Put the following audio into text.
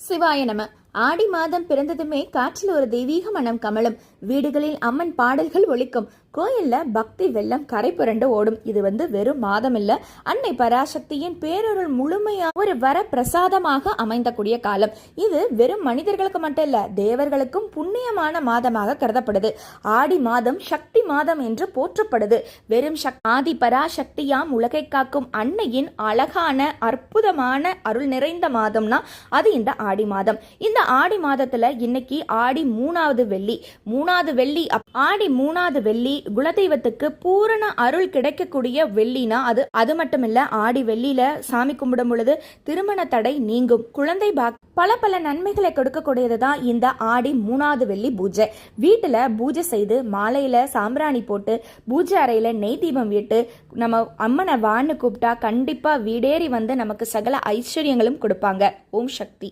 சிவாய நம. ஆடி மாதம் பிறந்ததுமே காற்றில் ஒரு தெய்வீக மனம் கமலும். வீடுகளில் அம்மன் பாடல்கள் ஒலிக்கும். கோயில்ல பக்தி வெள்ளம் கரை புரண்டு ஓடும். இது வெறும் மாதம் இல்ல, அன்னை பராசக்தியின் பேரொருள் முழுமையா ஒரு வர பிரசாதமாக அமைந்தக்கூடிய காலம். இது வெறும் மனிதர்களுக்கு மட்டும் இல்ல, தேவர்களுக்கும் புண்ணியமான மாதமாக கருதப்படுது. ஆடி மாதம் சக்தி மாதம் என்று போற்றப்படுது. வெறும் ஆதி பராசக்தியாம் உலகை காக்கும் அன்னையின் அழகான அற்புதமான அருள் நிறைந்த மாதம்னா அது இந்த ஆடி மாதம். இந்த ஆடி மாதத்துல இன்னைக்கு ஆடி மூணாவது வெள்ளி. ஆடி மூணாவது வெள்ளி குலதெய்வத்துக்கு பூரண அருள் கிடைக்கக்கூடிய வெள்ளினா அது மட்டும் இல்ல, ஆடி வெள்ளியில சாமி கும்பிடும் பொழுது திருமண தடை நீங்கும், குழந்தை பல நன்மைகளை கொடுக்கக்கூடியதுதான் இந்த ஆடி மூணாவது வெள்ளி பூஜை. வீட்டுல பூஜை செய்து மாலையில சாம்பிராணி போட்டு பூஜை அறையில நெய் தீபம் விட்டு நம்ம அம்மனை வான்னு கூப்பிட்டா கண்டிப்பா வீடேறி நமக்கு சகல ஐஸ்வர்யங்களும் கொடுப்பாங்க. ஓம் சக்தி.